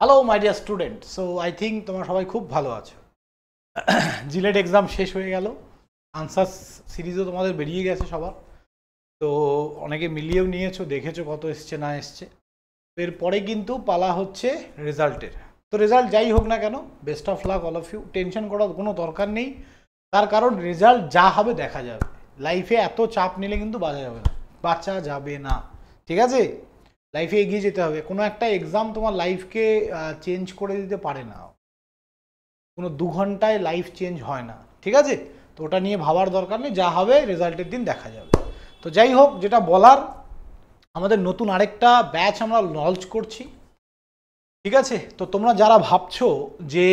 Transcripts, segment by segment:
Hello my dear student. So I think তোমরা সবাই খুব ভালো আছো। জিলেট এক্সাম শেষ হয়ে গেল, আনসার সিরিজও তোমাদের বেরিয়ে গেছে সবার। তো অনেকে মিলিয়েও নিয়েছো, দেখেছো কত এসছে না এসছে। এরপরে কিন্তু পালা হচ্ছে রেজাল্টের। তো রেজাল্ট যাই হোক না কেন, best of luck all of you. Tension করার কোনো দরকার নেই, তার কারণ রেজাল্ট যা হবে দেখা যাবে। লাইফে এত চাপ নিলে কিন্তু বাঁচা যাবে না, ঠিক আছে? লাইফে এগিয়ে যেতে হবে। কোনো একটা এক্সাম তোমার লাইফকে চেঞ্জ করে দিতে পারে না, কোনো 2 ঘন্টায় লাইফ চেঞ্জ হয় না, ঠিক আছে? তো ওটা নিয়ে ভাবার দরকার নেই, যা হবে রেজাল্টের দিন দেখা যাবে। তো যাই হোক, যেটা বলার, আমাদের নতুন আরেকটা ব্যাচ আমরা লঞ্চ করছি, ঠিক আছে? তো তোমরা যারা ভাবছো যে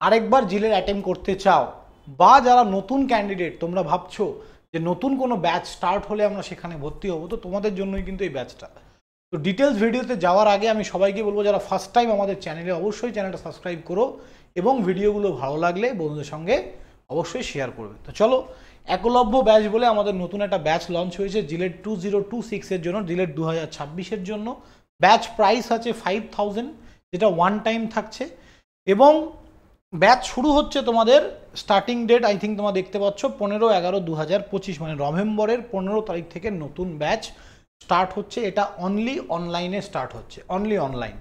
আরেকবার জিলের অ্যাটেম্প করতে চাও, বা যারা নতুন ক্যান্ডিডেট তোমরা ভাবছো যে নতুন কোনো ব্যাচ স্টার্ট হলে আমরা সেখানে ভর্তি হবো, তো তোমাদের জন্যই কিন্তু এই ব্যাচটা। তো ডিটেলস ভিডিওতে যাওয়ার আগে আমি সবাইকে বলবো, যারা ফার্স্ট টাইম আমাদের চ্যানেলে, অবশ্যই চ্যানেলটা সাবস্ক্রাইব করো এবং ভিডিওগুলো ভালো লাগলে বন্ধুদের সঙ্গে অবশ্যই শেয়ার করবে। তো চলো, একলব্য ব্যাচ বলে আমাদের নতুন একটা ব্যাচ লঞ্চ হয়েছে জিলেট 2026-এর জন্য, জিলেট 2026-এর জন্য। ব্যাচ প্রাইস আছে 5000, যেটা ওয়ান টাইম থাকছে, এবং ব্যাচ শুরু হচ্ছে তোমাদের স্টার্টিং ডেট আই থিঙ্ক তোমরা দেখতে পাচ্ছ 15/11/2025, মানে নভেম্বরের 15 তারিখ থেকে নতুন ব্যাচ স্টার্ট হচ্ছে। এটা অনলি অনলাইনে স্টার্ট হচ্ছে, অনলি অনলাইন।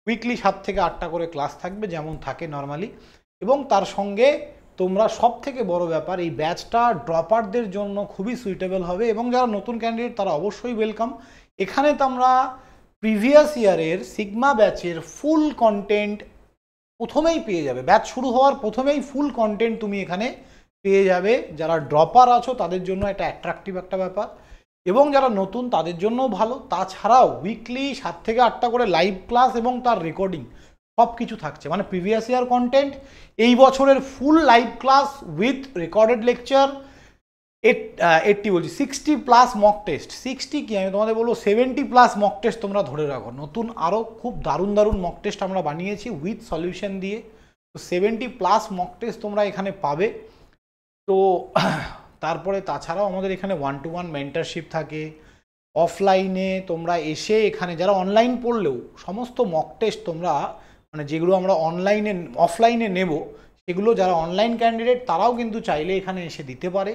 উইকলি 7 থেকে 8টা করে ক্লাস থাকবে, যেমন থাকে নর্মালি। এবং তার সঙ্গে তোমরা, সব থেকে বড় ব্যাপার, এই ব্যাচটা ড্রপারদের জন্য খুবই সুইটেবল হবে, এবং যারা নতুন ক্যান্ডিডেট তারা অবশ্যই ওয়েলকাম। এখানে তোমরা প্রিভিয়াস ইয়ারের সিগমা ব্যাচের ফুল কন্টেন্ট প্রথমেই পেয়ে যাবে। ব্যাচ শুরু হওয়ার প্রথমেই ফুল কন্টেন্ট তুমি এখানে পেয়ে যাবে। যারা ড্রপার আছো তাদের জন্য এটা অ্যাট্রাকটিভ একটা ব্যাপার, এবং যারা নতুন তাদের জন্যও ভালো। তাছাড়াও উইকলি 7 থেকে 8টা করে লাইভ ক্লাস এবং তার রেকর্ডিং সব কিছু থাকছে, মানে প্রিভিয়াস ইয়ার কন্টেন্ট, এই বছরের full live class with recorded lecture, 60+ mock test. 60 কি, আমি তোমাদের বলবো 70+ মক টেস্ট তোমরা ধরে রাখো। নতুন আরও খুব দারুণ দারুণ মক টেস্ট আমরা বানিয়েছি উইথ সলিউশন দিয়ে। তো 70+ মক টেস্ট তোমরা এখানে পাবে। তো তারপরে তাছাড়াও আমাদের এখানে 1-to-1 মেন্টরশিপ থাকে। অফলাইনে তোমরা এসে, এখানে যারা অনলাইন পড়লেও সমস্ত মক টেস্ট তোমরা, মানে যেগুলো আমরা অনলাইনে অফলাইনে নেব, সেগুলো যারা অনলাইন ক্যান্ডিডেট তারাও কিন্তু চাইলে এখানে এসে দিতে পারে।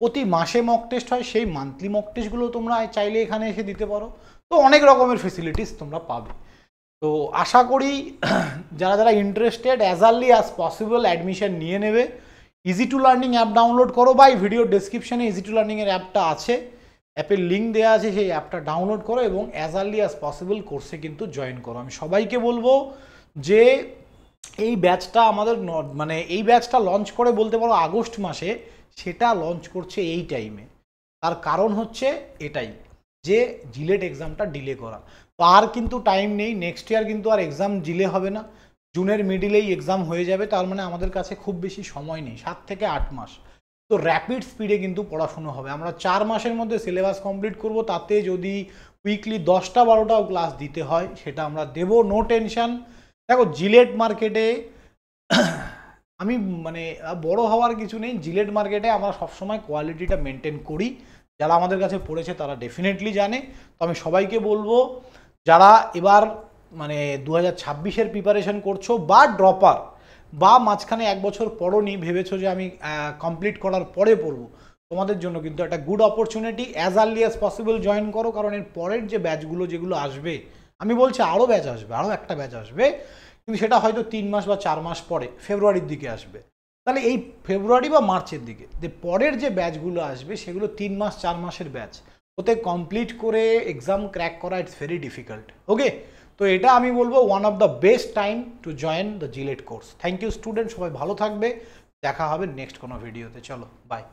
প্রতি মাসে মক টেস্ট হয়, সেই মান্থলি মক টেস্টগুলো তোমরা চাইলে এখানে এসে দিতে পারো। তো অনেক রকমের ফেসিলিটিস তোমরা পাবে। তো আশা করি যারা যারা interested, as early as possible admission নিয়ে নেবে। Easy to learning app download করো, বা এই ভিডিও ডেসক্রিপশনে ইজি টু লার্নিংয়ের অ্যাপটা আছে, অ্যাপের লিঙ্ক দেওয়া আছে, সেই অ্যাপটা ডাউনলোড করো এবং অ্যাজ আর্লি অ্যাজ পসিবল কোর্সে কিন্তু জয়েন করো। আমি সবাইকে বলবো যে এই ব্যাচটা আমাদের, মানে এই ব্যাচটা লঞ্চ করে বলতে পারো আগস্ট মাসে, সেটা লঞ্চ করছে এই টাইমে। তার কারণ হচ্ছে এটাই, যে জিলেট এক্সামটা ডিলে করা। তো আর কিন্তু টাইম নেই, নেক্সট ইয়ার কিন্তু আর এক্সাম ডিলে হবে না, জুনের মিডিলেই এক্সাম হয়ে যাবে। তার মানে আমাদের কাছে খুব বেশি সময় নেই, 7 থেকে 8 মাস। তো র্যাপিড স্পিডে কিন্তু পড়াশুনো হবে। আমরা 4 মাসের মধ্যে সিলেবাস কমপ্লিট করব। তাতে যদি উইকলি 10টা-12টাও ক্লাস দিতে হয় সেটা আমরা দেব, নো টেনশন। দেখো, জিলেট মার্কেটে আমি, মানে বড় হওয়ার কিছু নেই, জিলেট মার্কেটে আমরা সবসময় কোয়ালিটিটা মেনটেন করি। যারা আমাদের কাছে পড়েছে তারা ডেফিনেটলি জানে। তো আমি সবাইকে বলবো, যারা এবার মানে 2026-এর প্রিপারেশন করছো, বা ড্রপার, বা মাঝখানে 1 বছর পড়োনি, ভেবেছো যে আমি কমপ্লিট করার পরে পড়বো, তোমাদের জন্য কিন্তু একটা good opportunity. As early as possible join করো, কারণ এর পরের যে ব্যাচগুলো যেগুলো আসবে, আমি বলছি আরও ব্যাচ আসবে, আরও একটা ব্যাচ আসবে, কিন্তু সেটা হয়তো 3 মাস বা 4 মাস পরে, ফেব্রুয়ারির দিকে আসবে। তাহলে এই ফেব্রুয়ারি বা মার্চের দিকে যে পরের যে ব্যাচগুলো আসবে, সেগুলো 3 মাস 4 মাসের ব্যাচ। ওতে কমপ্লিট করে এক্সাম ক্র্যাক করা ইটস ভেরি ডিফিকাল্ট। ওকে, তো এটা আমি বলবো one of the best time to join the JELET course. Thank you student, সবাই ভালো থাকবে, দেখা হবে নেক্সট কোনো ভিডিওতে। চলো, বাই।